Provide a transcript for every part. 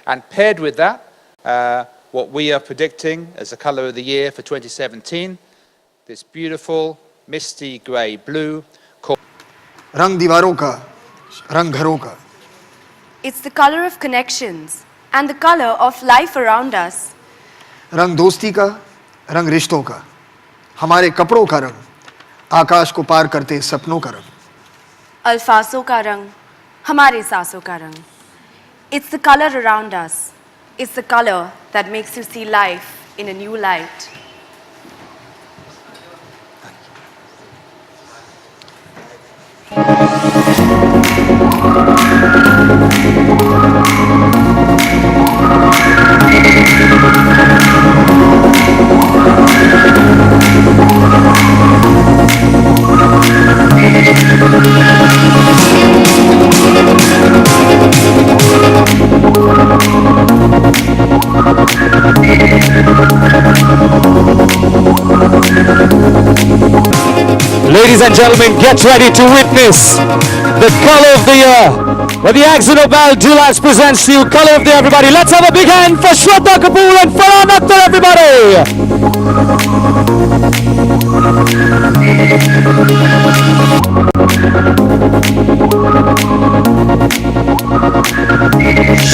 And paired with that, what we are predicting as the color of the year for 2017, this beautiful misty grey blue called Rang Divaron ka, Rang Gharon ka. It's the color of connections and the color of life around us. रंग दोस्ती का, रंग रिश्तों का, हमारे कपड़ों का रंग, आकाश को पार करते सपनों का रंग. अल्फाजों का रंग, हमारे सांसों का रंग. It's the color around us. It's the color that makes you see life in a new light. Ladies and gentlemen, get ready to witness the color of the year. Where the Accidental Dulex presents to you color of the year, everybody. Let's have a big hand for Shraddha Kapoor and Farhaan, everybody.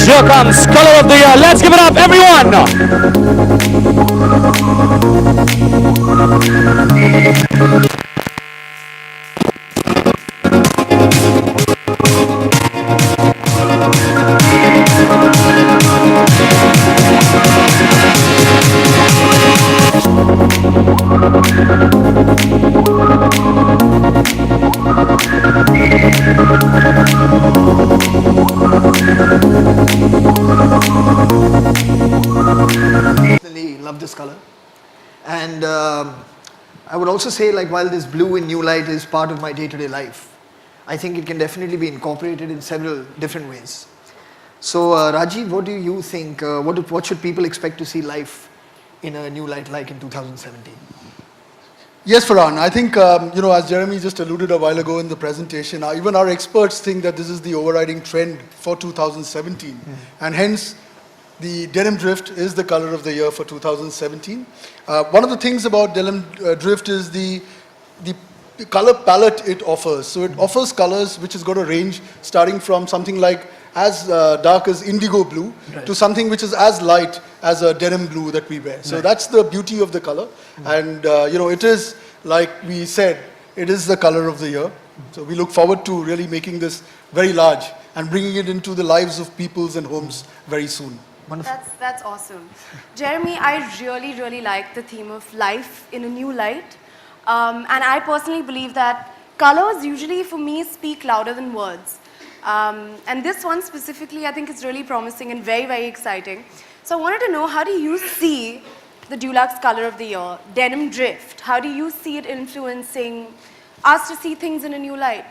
Here comes color of the year. Let's give it up, everyone. Love this color, and I would also say, like, while this blue in new light is part of my day-to-day life, I think it can definitely be incorporated in several different ways. So Rajiv, what do you think, what should people expect to see life in a new light like in 2017? Yes, Farhaan. I think, as Jeremy just alluded a while ago in the presentation, even our experts think that this is the overriding trend for 2017. And hence, the denim drift is the color of the year for 2017. One of the things about denim drift is the color palette it offers. So it offers colors which has got a range starting from something like as dark as indigo blue to something which is as light as a denim blue that we wear. So that's the beauty of the color. And it is, like we said, it is the color of the year. So we look forward to really making this very large and bringing it into the lives of peoples and homes very soon. Wonderful. That's awesome. Jeremy, I really, really like the theme of life in a new light. And I personally believe that colors usually for me speak louder than words. And this one specifically, I think is really promising and very, very exciting. So I wanted to know, how do you see the Dulex color of the year, denim drift? How do you see it influencing us to see things in a new light?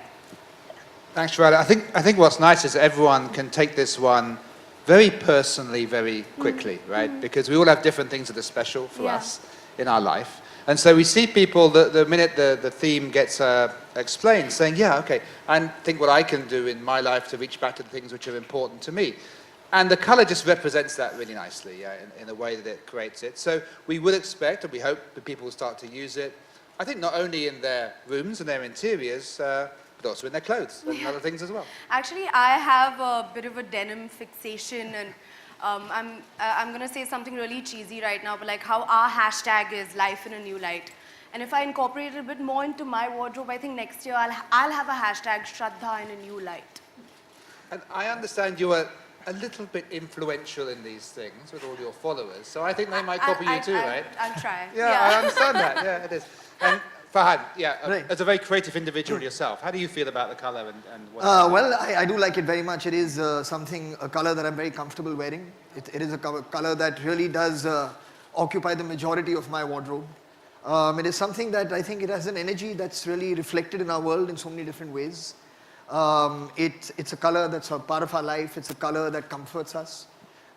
Thanks, Shraddha. I think what's nice is that everyone can take this one very personally, very quickly, right? Because we all have different things that are special for us in our life. And so we see people, the minute the theme gets explained, saying, yeah, okay, and think what I can do in my life to reach back to the things which are important to me. And the color just represents that really nicely in the way that it creates it. So we would expect, and we hope that people will start to use it, I think not only in their rooms and their interiors, but also in their clothes and other things as well. Actually, I have a bit of a denim fixation, and I'm going to say something really cheesy right now, but like how our hashtag is life in a new light. And if I incorporate it a bit more into my wardrobe, I think next year I'll have a hashtag Shraddha in a new light. And I understand you are a little bit influential in these things with all your followers, so I think they might copy you too, right? I'm trying. Yeah, I understand that. Yeah, it is. And Farhaan, as a very creative individual yourself, how do you feel about the color and what? Well, I do like it very much. It is a color that I'm very comfortable wearing. It is a color that really does occupy the majority of my wardrobe. It is something that I think it has an energy that's really reflected in our world in so many different ways. It's a color that's a part of our life. It's a color that comforts us.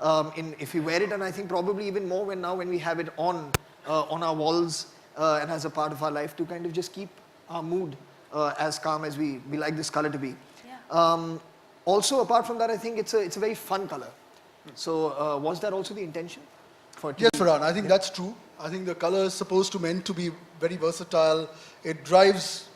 If we wear it, and I think probably even more when we have it on our walls and as a part of our life, to kind of just keep our mood as calm as we like this color to be. Yeah. Also, apart from that, I think it's a very fun color. So was that also the intention? Yes, Farhaan, I think that's true. I think the color is supposed to meant to be very versatile. It drives,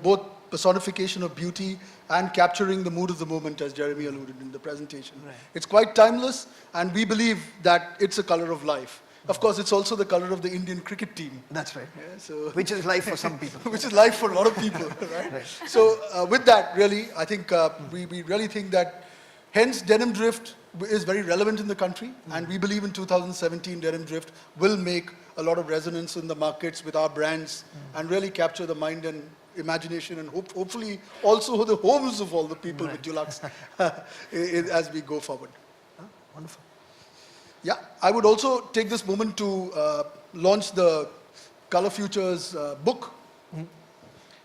both personification of beauty and capturing the mood of the moment, as Jeremy alluded in the presentation. Right. It's quite timeless, and we believe that it's a color of life. Of course, it's also the color of the Indian cricket team. That's right. Yeah, so Which is life for some people. which is life for a lot of people, right? Right. So with that, really, I think we really think that hence denim drift is very relevant in the country, and we believe in 2017 denim drift will make a lot of resonance in the markets with our brands and really capture the mind and imagination and hopefully also the homes of all the people with Dulux as we go forward. Wonderful. Yeah, I would also take this moment to launch the Color Futures book.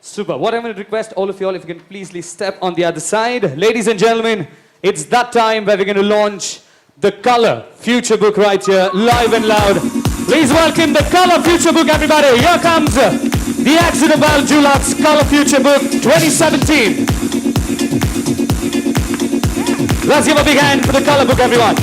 Super. What I'm going to request all of you all, if you can please step on the other side. Ladies and gentlemen, it's that time where we're going to launch the Color Future book right here, live and loud. Please welcome the Color Future book, everybody. Here comes the Accidental Dulux Color Future book 2017. Let's give a big hand for the Color book, everyone.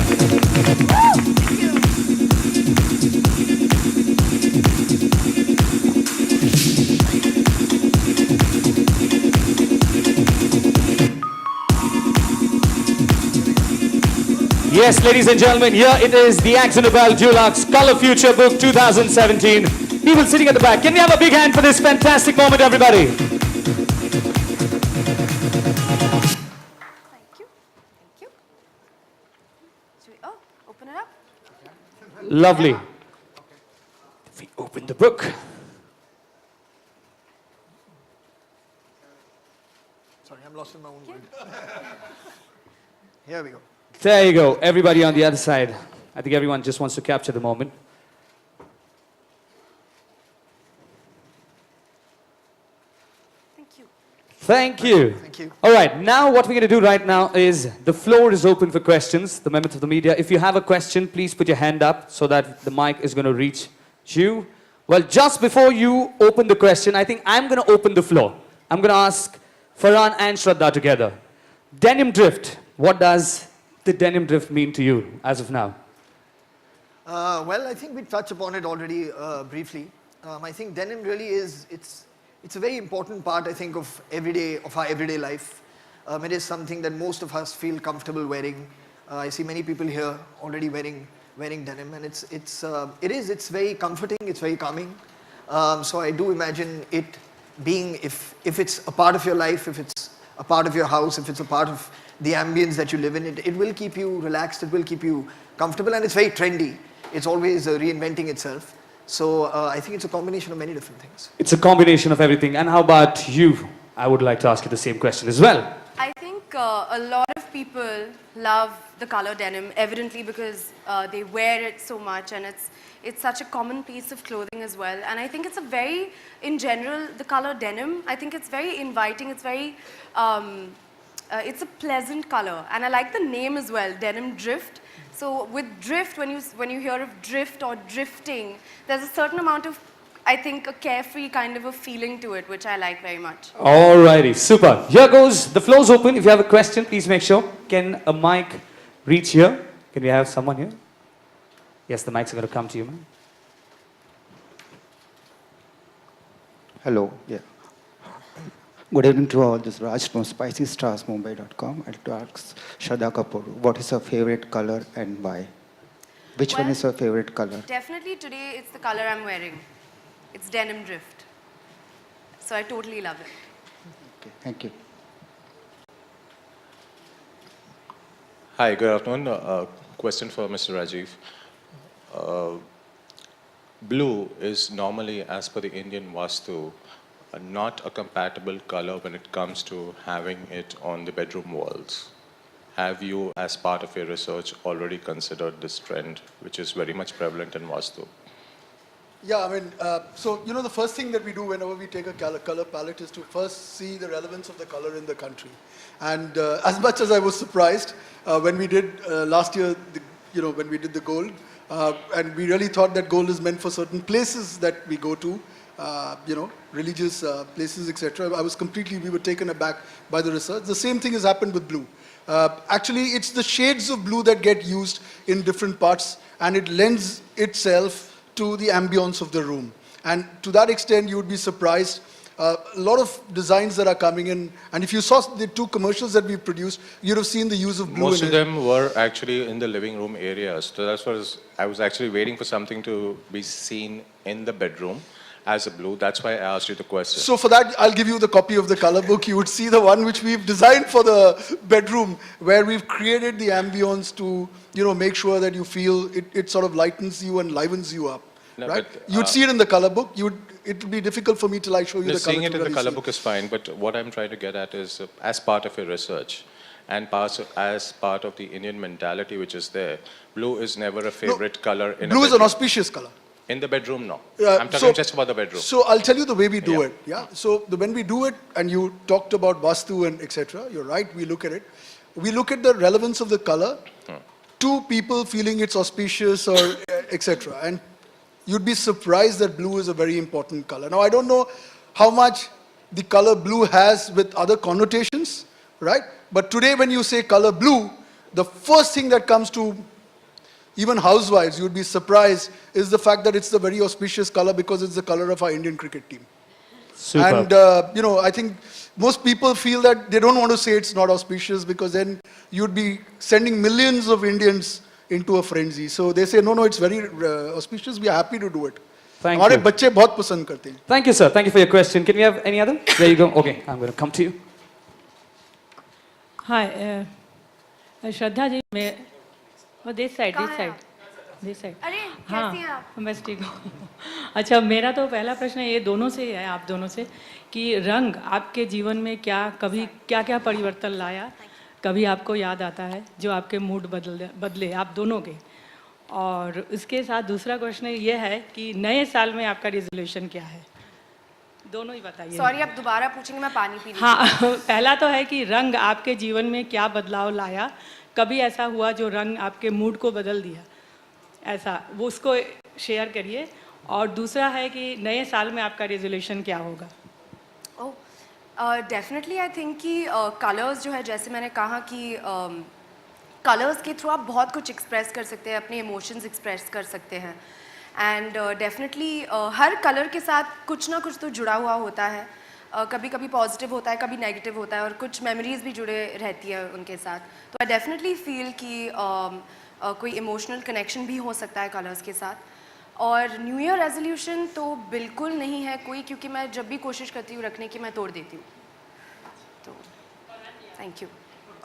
Yes, ladies and gentlemen, here it is, the Accidental Dulux Color Future Book 2017. People sitting at the back, can we have a big hand for this fantastic moment, everybody? Thank you. Thank you. Should we, open it up? Lovely. If we open the book. Sorry, I'm lost in my own word. Here we go. There you go, everybody on the other side. I think everyone just wants to capture the moment. Thank you. Thank you. Thank you. All right, now what we're going to do right now is the floor is open for questions, the members of the media. If you have a question, please put your hand up so that the mic is going to reach you. Well, just before you open the question, I think I'm going to open the floor. I'm going to ask Farhaan and Shraddha together. Denim drift, what does the denim drift mean to you as of now? Well, I think we touched upon it already briefly. I think denim really is, it's a very important part, I think, of our everyday life. It is something that most of us feel comfortable wearing. I see many people here already wearing denim, and it's very comforting, it's very calming. So I do imagine it being, if it's a part of your life, if it's a part of your house, if it's a part of the ambience that you live in, it will keep you relaxed, it will keep you comfortable, and it's very trendy. It's always reinventing itself. So I think it's a combination of many different things. It's a combination of everything. And how about you? I would like to ask you the same question as well. I think a lot of people love the color denim, evidently because they wear it so much, and it's such a common piece of clothing as well. And I think it's a very, in general, the color denim, I think it's very inviting, it's very, it's a pleasant color. And I like the name as well, denim drift. So with drift, when you hear of drift or drifting, there's a certain amount of, I think, a carefree kind of a feeling to it, which I like very much. Alrighty, super. Here goes, the floor's open. If you have a question, please make sure. Can a mic reach here? Can we have someone here? Yes, the mics are going to come to you, man. Hello, yeah. Good evening to all. This is Raj from SpicyStarsMumbai.com. I'd like to ask Shraddha Kapoor, what is her favorite color and why? Which one is her favorite color? Definitely today it's the color I'm wearing. It's denim drift. So I totally love it. Okay, thank you. Hi, good afternoon. Question for Mr. Rajiv. Blue is normally, as per the Indian Vastu, not a compatible color when it comes to having it on the bedroom walls. Have you, as part of your research, already considered this trend, which is very much prevalent in Vastu? Yeah, I mean, so, the first thing that we do whenever we take a color palette is to first see the relevance of the color in the country. And as much as I was surprised when we did last year, when we did the gold, and we really thought that gold is meant for certain places that we go to, religious places, etc. We were taken aback by the research. The same thing has happened with blue. Actually, it's the shades of blue that get used in different parts, and it lends itself to the ambience of the room. And to that extent, you would be surprised. A lot of designs that are coming in, and if you saw the 2 commercials that we produced, you'd have seen the use of blue. Most of them were actually in the living room areas. So that's what I was actually waiting for something to be seen in the bedroom as a blue. That's why I asked you the question. So for that, I'll give you the copy of the color book. You would see the one which we've designed for the bedroom, where we've created the ambience to, make sure that you feel it sort of lightens you and livens you up. No, right? but, You'd see it in the color book. It would be difficult for me till I show you the color. Seeing it in the color book book is fine, but what I'm trying to get at is, as part of your research, and as part of the Indian mentality which is there, blue is never a favorite color in a bedroom. Blue is an auspicious color. In the bedroom, no. I'm talking just about the bedroom. So I'll tell you the way we do Yeah. it. Yeah. So when we do it, and you talked about Vastu and etc. You're right. We look at it. We look at the relevance of the color to people feeling it's auspicious or etc. And you'd be surprised that blue is a very important color. Now I don't know how much the color blue has with other connotations, right? But today when you say color blue, the first thing that comes to even housewives, you'd be surprised, is the fact that it's the very auspicious color because it's the color of our Indian cricket team. Super. And, I think most people feel that they don't want to say it's not auspicious because then you'd be sending millions of Indians into a frenzy. So they say, no, it's very auspicious. We are happy to do it. Thank हमारे you. बच्चे बहुत पसंद करते हैं. Thank you, sir. Thank you for your question. Can we have any other? There you go. Okay, I'm going to come to you. Hi, Shraddha ji मैं this side. अरे हाँ कैसी हैं आप? बस ठीक हूँ. अच्छा, मेरा तो पहला प्रश्न ये दोनों से है, आप दोनों से, कि रंग आपके जीवन में कभी क्या परिवर्तन लाया, कभी आपको याद आता है जो आपके मूड बदले आप दोनों के. और उसके साथ दूसरा क्वेश्चन ये है कि नए साल में आपका रेजोल्यूशन क्या है, दोनों ही बताइए. सॉरी, आप दोबारा पूछेंगे, मैं पानी पी रही हूँ. हाँ, पहला तो है कि रंग आपके जीवन में क्या बदलाव लाया, कभी ऐसा हुआ जो रंग आपके मूड को बदल दिया, ऐसा वो उसको शेयर करिए. और दूसरा है कि नए साल में आपका रेजोल्यूशन क्या होगा. डेफिनेटली आई थिंक कि कलर्स जो है, जैसे मैंने कहा कि कलर्स के थ्रू आप बहुत कुछ एक्सप्रेस कर सकते हैं, अपने इमोशंस एक्सप्रेस कर सकते हैं. एंड डेफिनेटली हर कलर के साथ कुछ ना कुछ तो जुड़ा हुआ होता है. कभी कभी पॉजिटिव होता है, कभी नेगेटिव होता है, और कुछ मेमोरीज भी जुड़े रहती है उनके साथ. तो आई डेफिनेटली फील कि कोई इमोशनल कनेक्शन भी हो सकता है कलर्स के साथ. और न्यू ईयर रेजोल्यूशन तो बिल्कुल नहीं है कोई, क्योंकि मैं जब भी कोशिश करती हूँ रखने की, मैं तोड़ देती हूँ. तो थैंक यू.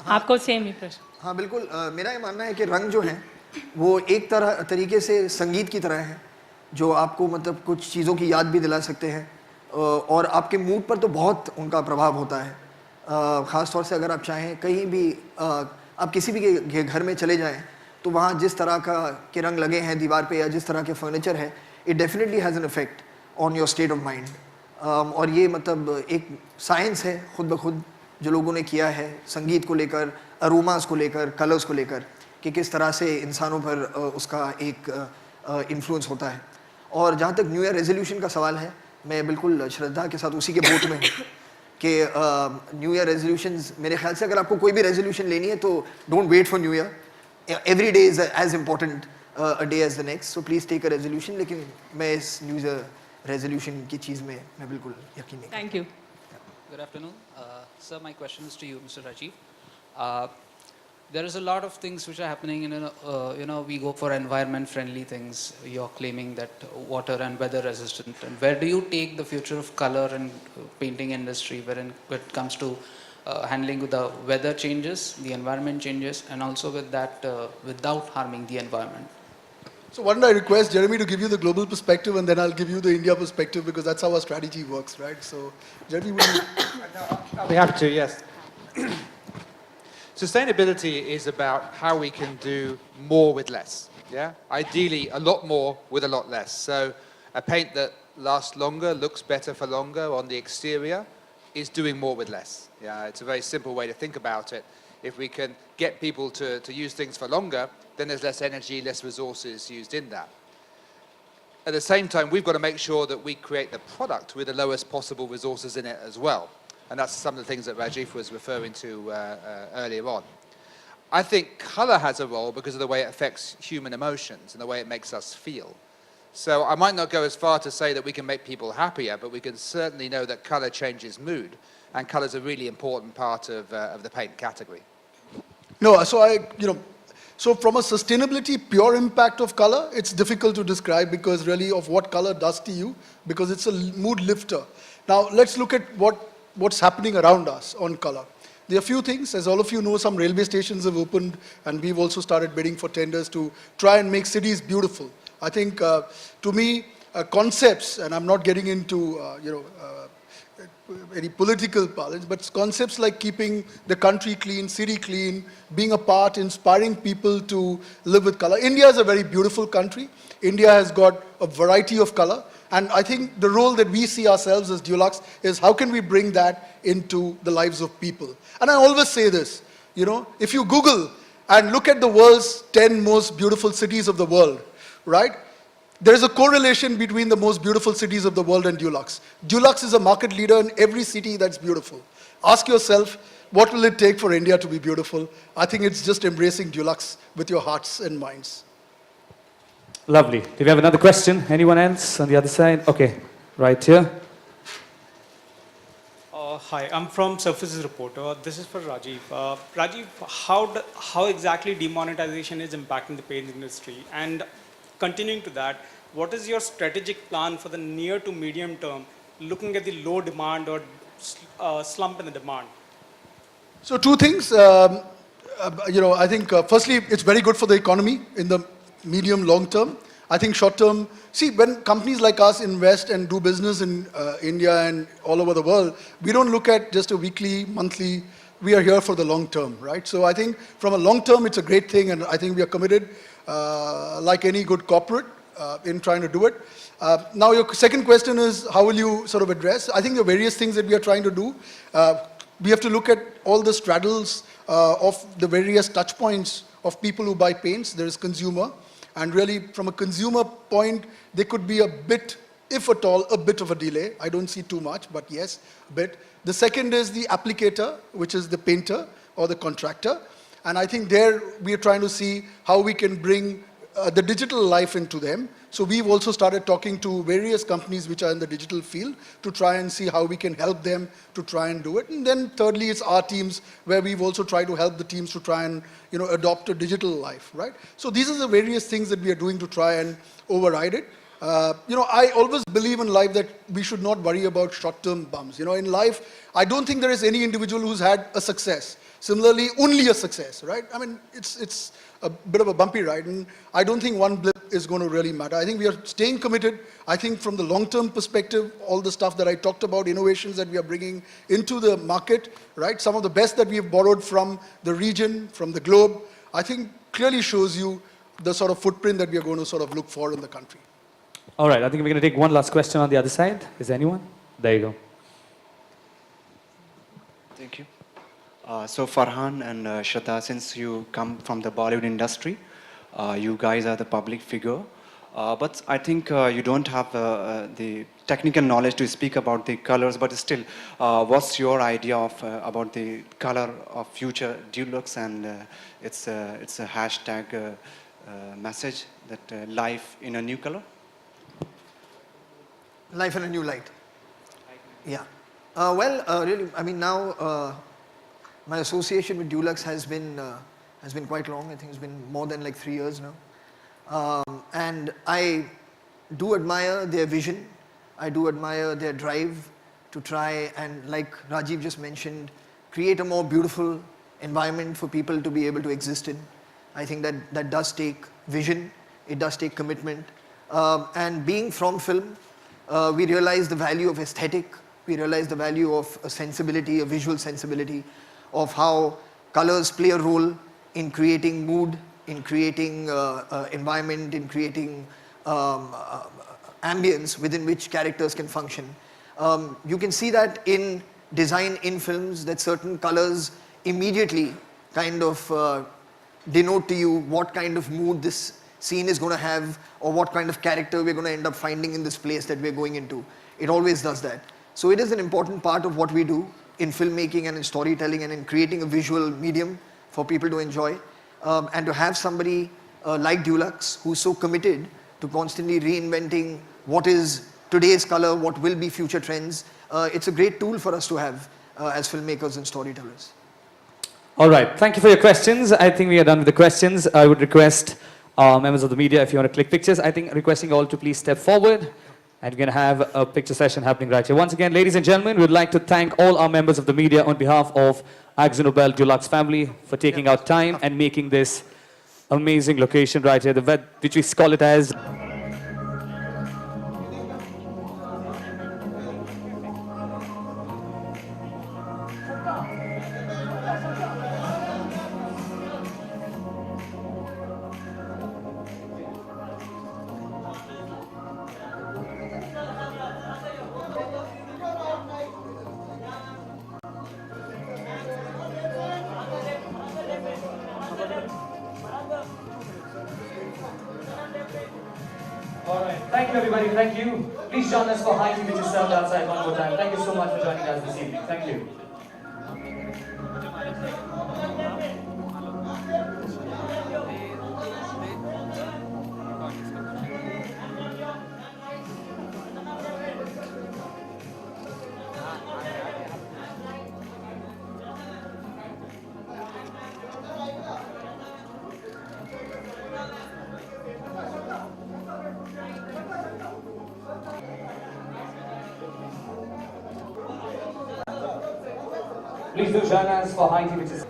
आपको सेम ही प्रश्न. हाँ बिल्कुल, मेरा ये मानना है कि रंग जो हैं वो एक तरीके से संगीत की तरह है, जो आपको मतलब कुछ चीज़ों की याद भी दिला सकते हैं, और आपके मूड पर तो बहुत उनका प्रभाव होता है. ख़ास तौर से अगर आप चाहें कहीं भी आप किसी भी के घर में चले जाएं तो वहाँ जिस तरह के रंग लगे हैं दीवार पे या जिस तरह के फर्नीचर है, it definitely has an effect on your state of mind. और ये मतलब एक साइंस है खुद ब खुद जो लोगों ने किया है संगीत को लेकर, अरोमास को लेकर, कलर्स को लेकर, कि किस तरह से इंसानों पर उसका एक इन्फ्लुएंस होता है. और जहाँ तक न्यू ईयर रेजोल्यूशन का सवाल है, मैं बिल्कुल श्रद्धा के साथ उसी के बोट में हूँ कि न्यू ईयर रेजोल्यूशंस, मेरे ख्याल से अगर आपको कोई भी रेजोल्यूशन लेनी है तो don't wait for new year. Every day is as important a day as the next, so please take a resolution. लेकिन मैं इस न्यू ईयर रेजोल्यूशन की चीज़ में मैं बिल्कुल यकीन नहीं. Thank you. Good afternoon. Sir, my question is to you, Mr. Rajiv. There is a lot of things which are happening in, we go for environment-friendly things. You're claiming that water and weather-resistant. And where do you take the future of color and painting industry when it comes to handling with the weather changes, the environment changes, and also with that without harming the environment? So why don't I request Jeremy to give you the global perspective, and then I'll give you the India perspective, because that's how our strategy works, right? So Jeremy, would you? I'll be happy to, yes. Sustainability is about how we can do more with less, yeah? Ideally, a lot more with a lot less. So a paint that lasts longer, looks better for longer on the exterior, is doing more with less. Yeah, it's a very simple way to think about it. If we can get people to use things for longer, then there's less energy, less resources used in that. At the same time, we've got to make sure that we create the product with the lowest possible resources in it as well. And that's some of the things that Rajiv was referring to earlier on. I think color has a role because of the way it affects human emotions and the way it makes us feel. So I might not go as far to say that we can make people happier, but we can certainly know that color changes mood, and color is a really important part of the paint category. No, so from a sustainability, pure impact of color, it's difficult to describe because really of what color does to you, because it's a mood lifter. Now, let's look at what's happening around us on color. There are a few things. As all of you know, some railway stations have opened, and we've also started bidding for tenders to try and make cities beautiful. I think, to me, concepts, and I'm not getting into, any political parlance, but concepts like keeping the country clean, city clean, being a part, inspiring people to live with color. India is a very beautiful country. India has got a variety of color. And I think the role that we see ourselves as Dulux is how can we bring that into the lives of people. And I always say this, if you Google and look at the world's 10 most beautiful cities of the world, right? There is a correlation between the most beautiful cities of the world and Dulux. Dulux is a market leader in every city that's beautiful. Ask yourself, what will it take for India to be beautiful? I think it's just embracing Dulux with your hearts and minds. Lovely. Do we have another question? Anyone else on the other side? Okay, right here. Hi, I'm from Surfaces Reporter. This is for Rajiv. Rajiv, how exactly demonetization is impacting the paint industry? And continuing to that, what is your strategic plan for the near to medium term, looking at the low demand or slump in the demand? So two things. I think firstly, it's very good for the economy in the medium, long term. I think short term, see, when companies like us invest and do business in India and all over the world, we don't look at just a weekly, monthly, we are here for the long term, right? So I think from a long term, it's a great thing, and I think we are committed, like any good corporate, in trying to do it. Now, your second question is, how will you sort of address? I think there are various things that we are trying to do. We have to look at all the straddles of the various touch points of people who buy paints. There is consumer. And really, from a consumer point, there could be a bit, if at all, a bit of a delay. I don't see too much, but yes, a bit. The second is the applicator, which is the painter or the contractor. And I think there we are trying to see how we can bring the digital life into them. So we've also started talking to various companies which are in the digital field to try and see how we can help them to try and do it. And then thirdly, it's our teams where we've also tried to help the teams to try and adopt a digital life, right? So these are the various things that we are doing to try and override it. I always believe in life that we should not worry about short-term bumps. In life, I don't think there is any individual who's had a success. Similarly, only a success, right? I mean, it's a bit of a bumpy ride, and I don't think one blip is going to really matter. I think we are staying committed. I think from the long-term perspective, all the stuff that I talked about, innovations that we are bringing into the market, right? Some of the best that we have borrowed from the region, from the globe, I think clearly shows you the sort of footprint that we are going to sort of look for in the country. All right, I think we're going to take one last question on the other side. Is there anyone? There you go. Thank you. So Farhaan and Shradha, since you come from the Bollywood industry, you guys are the public figure, but I think you don't have the technical knowledge to speak about the colors, but still, what's your idea of about the color of future Dulux, and it's a hashtag message that life in a new color? Life in a new light. Yeah. Really, I mean, now my association with Dulux has been quite long. I think it's been more than like 3 years now. And I do admire their vision. I do admire their drive to try and, like Rajiv just mentioned, create a more beautiful environment for people to be able to exist in. I think that does take vision. It does take commitment. And being from film, we realize the value of aesthetic. We realize the value of a sensibility, a visual sensibility, of how colors play a role in creating mood, in creating environment, in creating ambience within which characters can function. You can see that in design in films, that certain colors immediately kind of denote to you what kind of mood this scene is going to have, or what kind of character we're going to end up finding in this place that we're going into. It always does that. So it is an important part of what we do in filmmaking and in storytelling and in creating a visual medium for people to enjoy. and to have somebody like Dulex who's so committed to constantly reinventing what is today's color, what will be future trends, it's a great tool for us to have as filmmakers and storytellers. All right, thank you for your questions. I think we are done with the questions. I would request members of the media, if you want to click pictures, I think requesting you all to please step forward. And we're going to have a picture session happening right here. Once again, ladies and gentlemen, we'd like to thank all our members of the media on behalf of Akzo Nobel Dulux family for taking out time and making this amazing location right here, which we call it as... All right, thank you everybody, thank you. Please join us for high tea which is served outside one more time. Thank you so much for joining us this evening. Thank you. Please do join us for high tea which is...